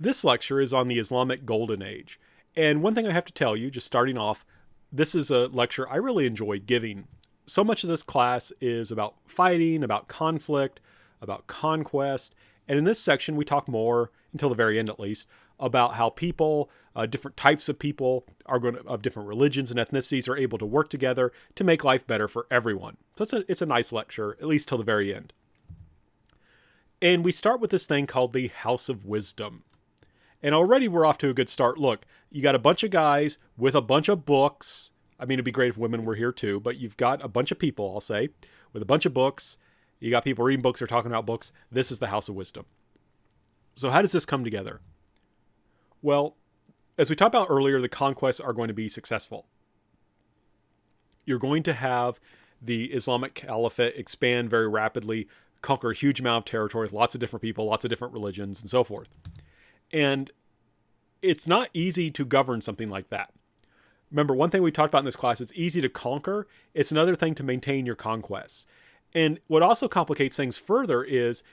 This lecture is on the Islamic Golden Age. And one thing I have to tell you, just starting off, this is a lecture I really enjoy giving. So much of this class is about fighting, about conflict, about conquest. And in this section, we talk more, until the very end at least, about how people, different types of people of different religions and ethnicities are able to work together to make life better for everyone. So it's a nice lecture, at least till the very end. And we start with this thing called the House of Wisdom. And already we're off to a good start. Look, you got a bunch of guys with a bunch of books. I mean, it'd be great if women were here too, but you've got a bunch of people, I'll say, with a bunch of books. You got people reading books or talking about books. This is the House of Wisdom. So how does this come together? Well, as we talked about earlier, the conquests are going to be successful. You're going to have the Islamic Caliphate expand very rapidly, conquer a huge amount of territory, lots of different people, lots of different religions, and so forth. And it's not easy to govern something like that. Remember, one thing we talked about in this class, it's easy to conquer. It's another thing to maintain your conquests. And what also complicates things further is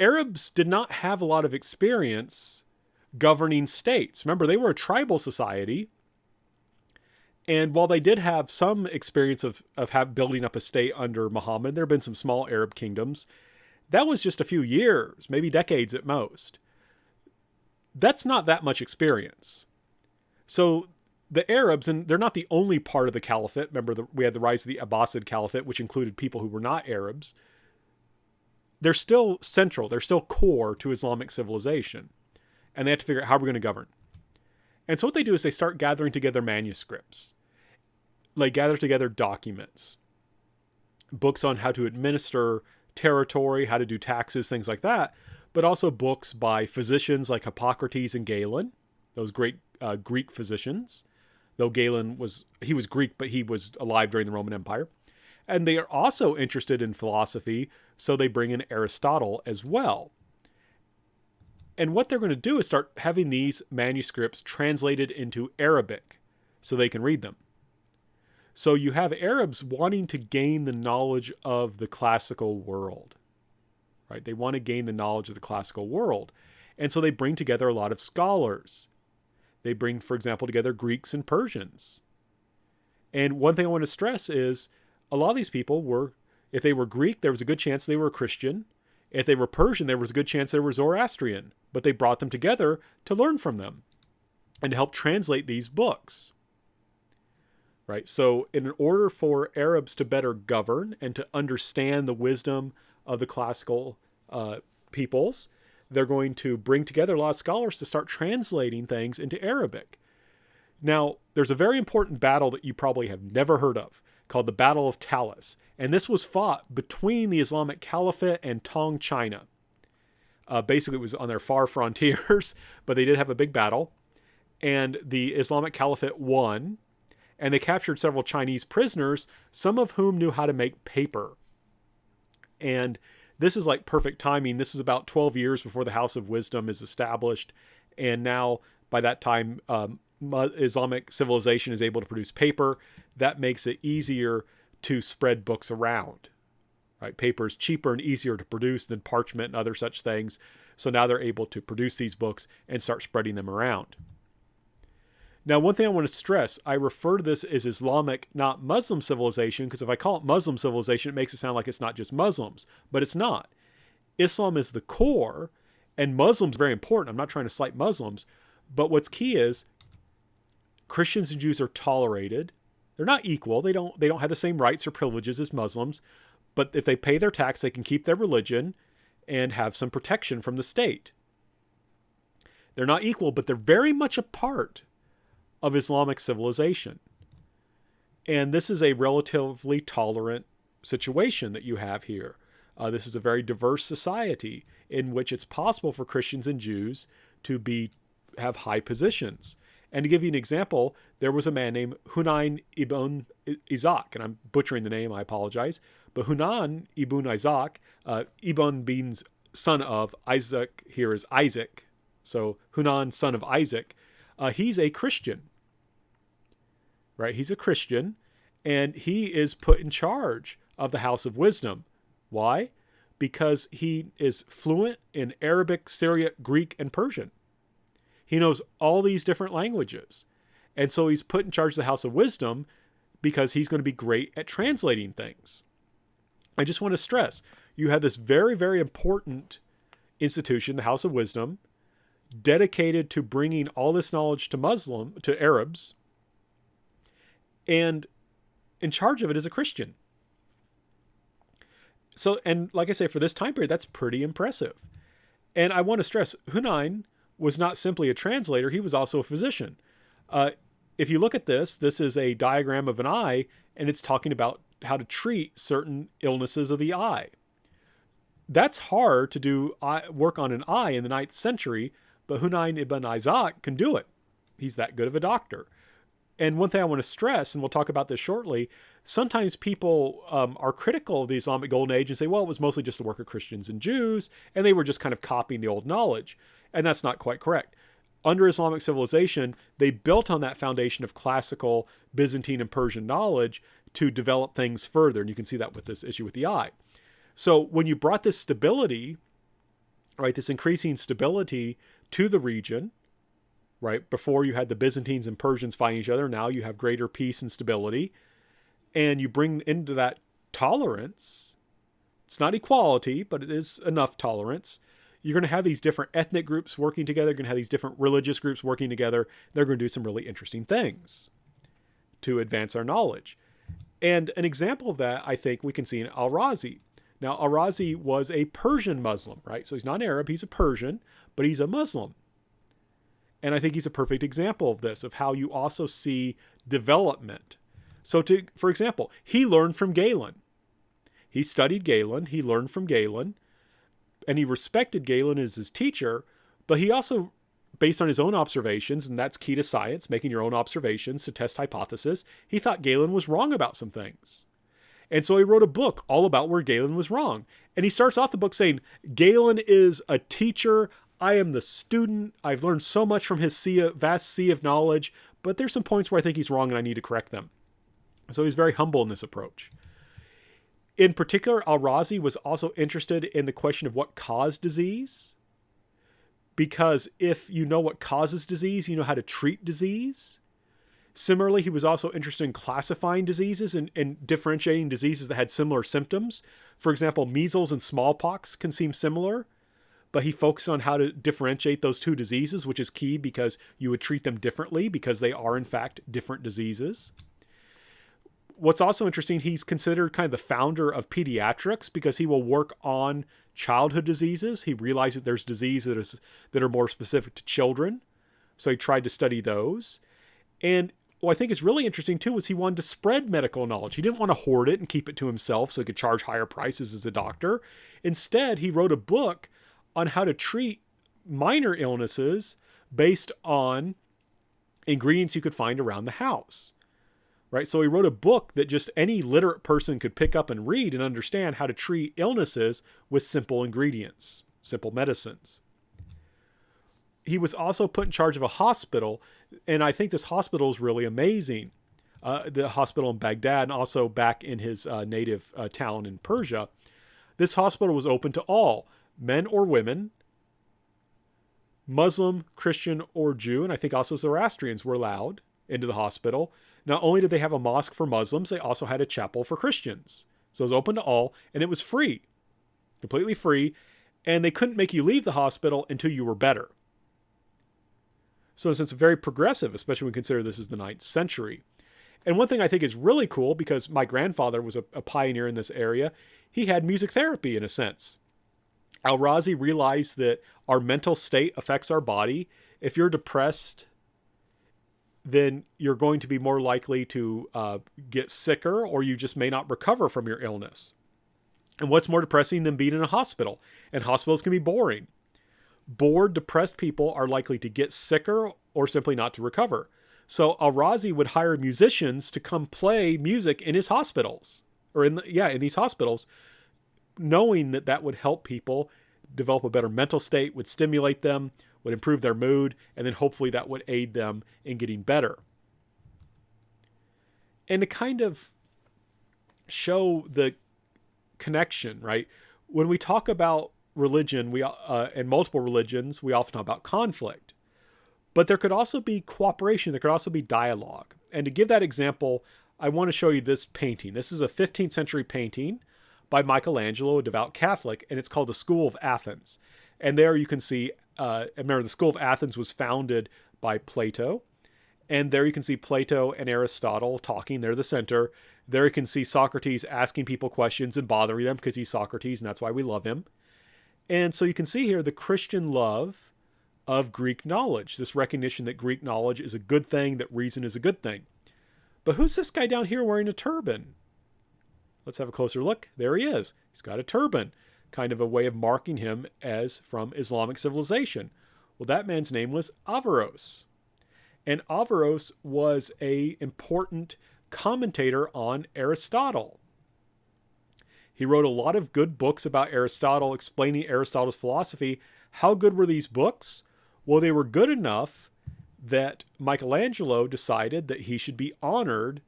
Arabs did not have a lot of experience governing states. Remember, they were a tribal society. And while they did have some experience of building up a state under Muhammad, there have been some small Arab kingdoms. That was just a few years, maybe decades at most. That's not that much experience. So the Arabs, and they're not the only part of the caliphate. Remember, we had the rise of the Abbasid Caliphate, which included people who were not Arabs. They're still central. They're still core to Islamic civilization. And they have to figure out how we're going to govern. And so what they do is they start gathering together manuscripts. They gather together documents. Books on how to administer territory, how to do taxes, things like that. But also books by physicians like Hippocrates and Galen, those great Greek physicians. Though Galen was Greek, but he was alive during the Roman Empire. And they are also interested in philosophy, so they bring in Aristotle as well. And what they're going to do is start having these manuscripts translated into Arabic so they can read them. So you have Arabs wanting to gain the knowledge of the classical world. Right? They want to gain the knowledge of the classical world. And so they bring together a lot of scholars. They bring, for example, together Greeks and Persians. And one thing I want to stress is a lot of these people were, if they were Greek, there was a good chance they were Christian. If they were Persian, there was a good chance they were Zoroastrian. But they brought them together to learn from them and to help translate these books. Right? So in order for Arabs to better govern and to understand the wisdom of the classical peoples, they're going to bring together a lot of scholars to start translating things into Arabic. Now, there's a very important battle that you probably have never heard of called the Battle of Talas. And this was fought between the Islamic Caliphate and Tong China. Basically, it was on their far frontiers, but they did have a big battle. And the Islamic Caliphate won. And they captured several Chinese prisoners, some of whom knew how to make paper. And this is like perfect timing. This is about 12 years before the House of Wisdom is established. And now, by that time, Islamic civilization is able to produce paper. That makes it easier to spread books around. Right? Paper is cheaper and easier to produce than parchment and other such things. So now they're able to produce these books and start spreading them around. Now, one thing I want to stress, I refer to this as Islamic, not Muslim civilization, because if I call it Muslim civilization, it makes it sound like it's not just Muslims, but it's not. Islam is the core, and Muslims are very important. I'm not trying to slight Muslims, but what's key is Christians and Jews are tolerated. They're not equal. They don't have the same rights or privileges as Muslims, but if they pay their tax, they can keep their religion and have some protection from the state. They're not equal, but they're very much a part of Islamic civilization. And this is a relatively tolerant situation that you have here. This is a very diverse society in which it's possible for Christians and Jews to have high positions. And to give you an example, there was a man named Hunayn ibn Isaac, and I'm butchering the name, I apologize. But Hunayn ibn Isaac, Ibn means son of, Isaac here is Isaac. So Hunayn, son of Isaac, he's a Christian. Right? He's a Christian, and he is put in charge of the House of Wisdom. Why? Because he is fluent in Arabic, Syriac, Greek, and Persian. He knows all these different languages. And so he's put in charge of the House of Wisdom because he's going to be great at translating things. I just want to stress, you have this very, very important institution, the House of Wisdom, dedicated to bringing all this knowledge to Arabs, and in charge of it is a Christian. So, and like I say, for this time period, that's pretty impressive. And I want to stress, Hunayn was not simply a translator, he was also a physician. If you look at this, this is a diagram of an eye, and it's talking about how to treat certain illnesses of the eye. That's hard to do work on an eye in the 9th century, but Hunayn ibn Isaac can do it. He's that good of a doctor. And one thing I want to stress, and we'll talk about this shortly, sometimes people are critical of the Islamic Golden Age and say, well, it was mostly just the work of Christians and Jews, and they were just kind of copying the old knowledge. And that's not quite correct. Under Islamic civilization, they built on that foundation of classical Byzantine and Persian knowledge to develop things further. And you can see that with this issue with the eye. So when you brought this stability, right, this increasing stability to the region, right, before you had the Byzantines and Persians fighting each other, now you have greater peace and stability, and you bring into that tolerance. It's not equality, but it is enough tolerance. You're going to have these different ethnic groups working together. You're going to have these different religious groups working together. They're going to do some really interesting things to advance our knowledge. And an example of that, I think, we can see in AlRazi. Now, AlRazi was a Persian Muslim, right? So he's not Arab, he's a Persian, but he's a Muslim. And I think he's a perfect example of this, of how you also see development. So for example, he learned from Galen. He studied Galen, he learned from Galen, and he respected Galen as his teacher, but he also, based on his own observations, and that's key to science, making your own observations to test hypothesis, he thought Galen was wrong about some things. And so he wrote a book all about where Galen was wrong. And he starts off the book saying, Galen is a teacher, I am the student, I've learned so much from his vast sea of knowledge, but there's some points where I think he's wrong and I need to correct them. So he's very humble in this approach. In particular, AlRazi was also interested in the question of what caused disease. Because if you know what causes disease, you know how to treat disease. Similarly, he was also interested in classifying diseases and differentiating diseases that had similar symptoms. For example, measles and smallpox can seem similar, but he focused on how to differentiate those two diseases, which is key because you would treat them differently because they are, in fact, different diseases. What's also interesting, he's considered kind of the founder of pediatrics because he will work on childhood diseases. He realized that there's diseases that are more specific to children, so he tried to study those. And what I think is really interesting too was he wanted to spread medical knowledge. He didn't want to hoard it and keep it to himself so he could charge higher prices as a doctor. Instead, he wrote a book on how to treat minor illnesses based on ingredients you could find around the house. Right? So he wrote a book that just any literate person could pick up and read and understand how to treat illnesses with simple ingredients, simple medicines. He was also put in charge of a hospital, and I think this hospital is really amazing. The hospital in Baghdad and also back in his native town in Persia. This hospital was open to all, men or women, Muslim, Christian, or Jew, and I think also Zoroastrians were allowed into the hospital. Not only did they have a mosque for Muslims, they also had a chapel for Christians. So it was open to all, and it was free, completely free, and they couldn't make you leave the hospital until you were better. So in a sense, very progressive, especially when we consider this is the 9th century. And one thing I think is really cool, because my grandfather was a pioneer in this area, he had music therapy in a sense. AlRazi realized that our mental state affects our body. If you're depressed, then you're going to be more likely to get sicker, or you just may not recover from your illness. And what's more depressing than being in a hospital? And hospitals can be boring. Bored, depressed people are likely to get sicker or simply not to recover. So AlRazi would hire musicians to come play music in his hospitals, or in these hospitals, knowing that that would help people develop a better mental state, would stimulate them, would improve their mood, and then hopefully that would aid them in getting better. And to kind of show the connection, right? When we talk about religion, and multiple religions, we often talk about conflict. But there could also be cooperation. There could also be dialogue. And to give that example, I want to show you this painting. This is a 15th century painting by Michelangelo, a devout Catholic, and it's called the School of Athens. And there you can see, remember, the School of Athens was founded by Plato. And there you can see Plato and Aristotle talking. They're the center. There you can see Socrates asking people questions and bothering them because he's Socrates, and that's why we love him. And so you can see here the Christian love of Greek knowledge, this recognition that Greek knowledge is a good thing, that reason is a good thing. But who's this guy down here wearing a turban? Let's have a closer look. There he is. He's got a turban, kind of a way of marking him as from Islamic civilization. Well, that man's name was Averroes. And Averroes was an important commentator on Aristotle. He wrote a lot of good books about Aristotle, explaining Aristotle's philosophy. How good were these books? Well, they were good enough that Michelangelo decided that he should be honored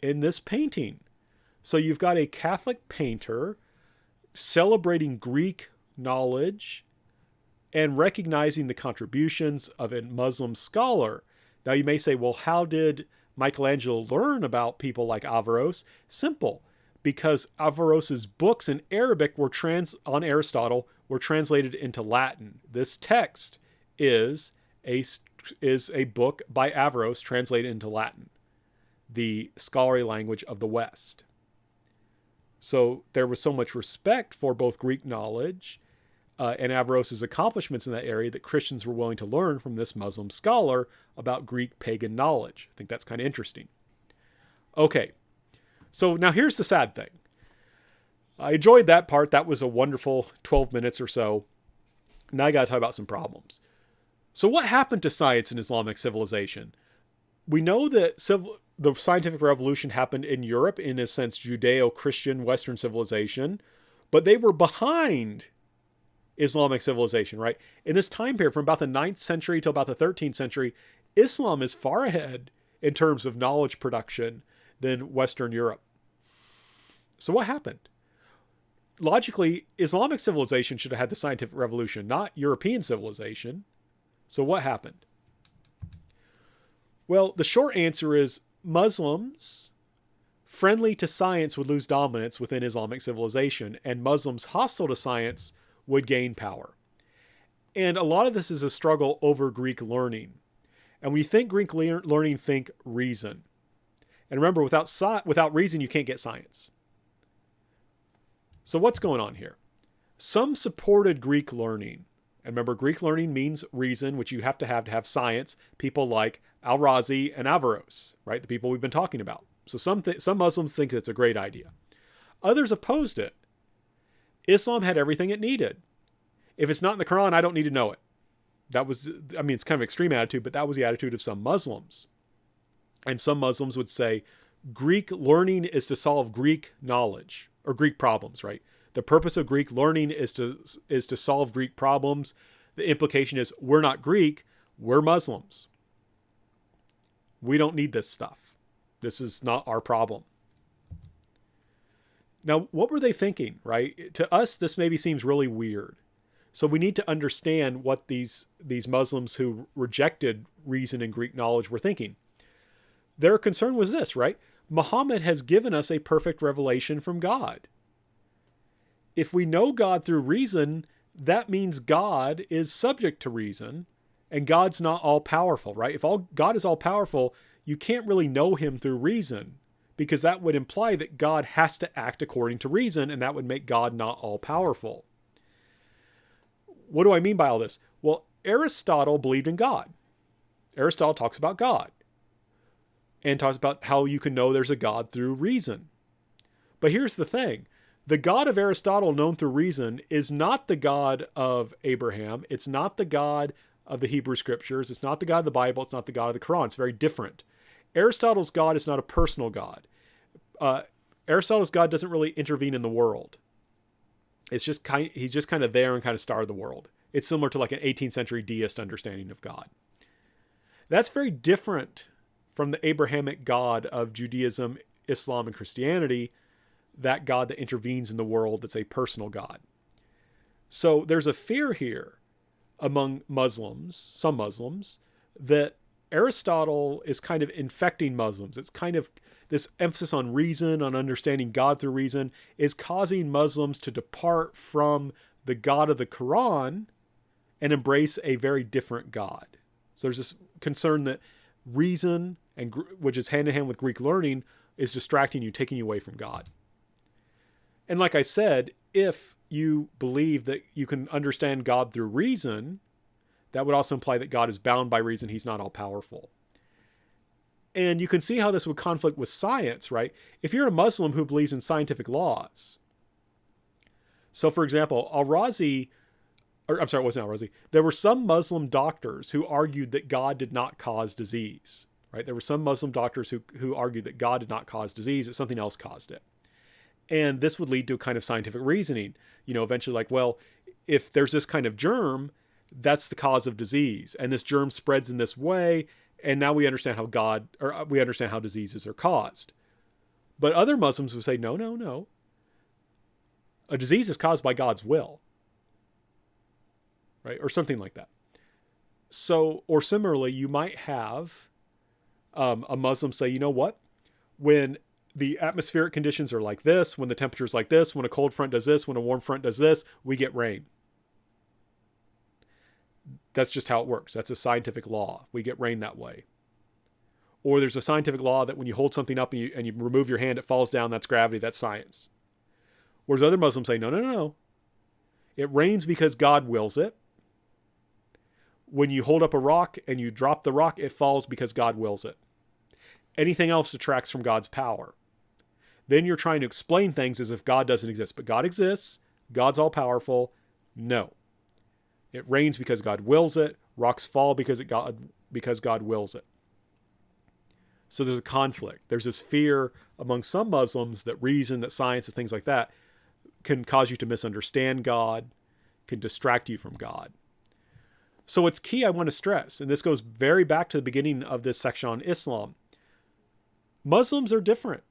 in this painting. So you've got a Catholic painter celebrating Greek knowledge and recognizing the contributions of a Muslim scholar. Now you may say, well, how did Michelangelo learn about people like Averroes? Simple, because Averroes's books in Arabic on Aristotle were translated into Latin. This text is a book by Averroes translated into Latin, the scholarly language of the West. So there was so much respect for both Greek knowledge and Averroes' accomplishments in that area that Christians were willing to learn from this Muslim scholar about Greek pagan knowledge. I think that's kind of interesting. Okay, so now here's the sad thing. I enjoyed that part. That was a wonderful 12 minutes or so. Now I got to talk about some problems. So what happened to science in Islamic civilization? We know that the scientific revolution happened in Europe, in a sense Judeo-Christian Western civilization, but they were behind Islamic civilization, right? In this time period, from about the 9th century to about the 13th century, Islam is far ahead in terms of knowledge production than Western Europe. So what happened? Logically, Islamic civilization should have had the scientific revolution, not European civilization. So what happened? Well, the short answer is Muslims friendly to science would lose dominance within Islamic civilization, and Muslims hostile to science would gain power. And a lot of this is a struggle over Greek learning. And when you think Greek learning, think reason. And remember, without reason, you can't get science. So what's going on here? Some supported Greek learning. And remember, Greek learning means reason, which you have to have science. People like AlRazi and Averroes, right? The people we've been talking about. So some Muslims think it's a great idea. Others opposed it. Islam had everything it needed. If it's not in the Quran, I don't need to know it. That was, it's kind of an extreme attitude, but that was the attitude of some Muslims. And some Muslims would say Greek learning is to solve Greek knowledge or Greek problems, right? The purpose of Greek learning is to solve Greek problems. The implication is we're not Greek, we're Muslims. We don't need this stuff. This is not our problem. Now, what were they thinking, right? To us, this maybe seems really weird. So we need to understand what these Muslims who rejected reason and Greek knowledge were thinking. Their concern was this, right? Muhammad has given us a perfect revelation from God. If we know God through reason, that means God is subject to reason, and God's not all-powerful, right? If God is all-powerful, you can't really know him through reason, because that would imply that God has to act according to reason, and that would make God not all-powerful. What do I mean by all this? Well, Aristotle believed in God. Aristotle talks about God and talks about how you can know there's a God through reason. But here's the thing. The God of Aristotle known through reason is not the God of Abraham. It's not the God of the Hebrew Scriptures. It's not the God of the Bible. It's not the God of the Quran. It's very different. Aristotle's God is not a personal God. Aristotle's God doesn't really intervene in the world. It's just he's just kind of there and kind of started the world. It's similar to like an 18th century deist understanding of God. That's very different from the Abrahamic God of Judaism, Islam, and Christianity, that God that intervenes in the world that's a personal God. So there's a fear here among Muslims, some Muslims, that Aristotle is kind of infecting Muslims. It's kind of this emphasis on reason, on understanding God through reason, is causing Muslims to depart from the God of the Quran and embrace a very different God. So there's this concern that reason, and which is hand in hand with Greek learning, is distracting you, taking you away from God. And like I said, if you believe that you can understand God through reason, that would also imply that God is bound by reason. He's not all powerful. And you can see how this would conflict with science, right? If you're a Muslim who believes in scientific laws. So for example, AlRazi, or I'm sorry, it wasn't AlRazi. There were some Muslim doctors who argued that God did not cause disease, right? There were some Muslim doctors who argued that God did not cause disease, that something else caused it. And this would lead to a kind of scientific reasoning, eventually like, well, if there's this kind of germ, that's the cause of disease. And this germ spreads in this way. And now we understand how diseases are caused. But other Muslims would say, no, no, no. A disease is caused by God's will. Right? Or something like that. So, or similarly, you might have a Muslim say, you know what? When the atmospheric conditions are like this, when the temperature is like this, when a cold front does this, when a warm front does this, we get rain. That's just how it works. That's a scientific law. We get rain that way. Or there's a scientific law that when you hold something up and you remove your hand, it falls down. That's gravity. That's science. Whereas other Muslims say, no, no, no, no. It rains because God wills it. When you hold up a rock and you drop the rock, it falls because God wills it. Anything else detracts from God's power. Then you're trying to explain things as if God doesn't exist. But God exists. God's all powerful. No. It rains because God wills it. Rocks fall because God wills it. So there's a conflict. There's this fear among some Muslims that reason, that science, and things like that can cause you to misunderstand God, can distract you from God. So it's key I want to stress, and this goes very back to the beginning of this section on Islam. Muslims are different,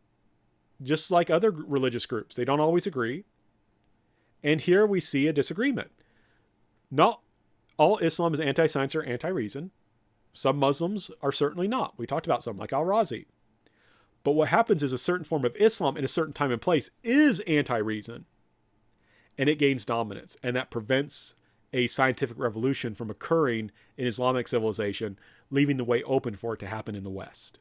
just like other religious groups. They don't always agree. And here we see a disagreement. Not all Islam is anti-science or anti-reason. Some Muslims are certainly not. We talked about some, like AlRazi. But what happens is a certain form of Islam in a certain time and place is anti-reason. And it gains dominance. And that prevents a scientific revolution from occurring in Islamic civilization, leaving the way open for it to happen in the West.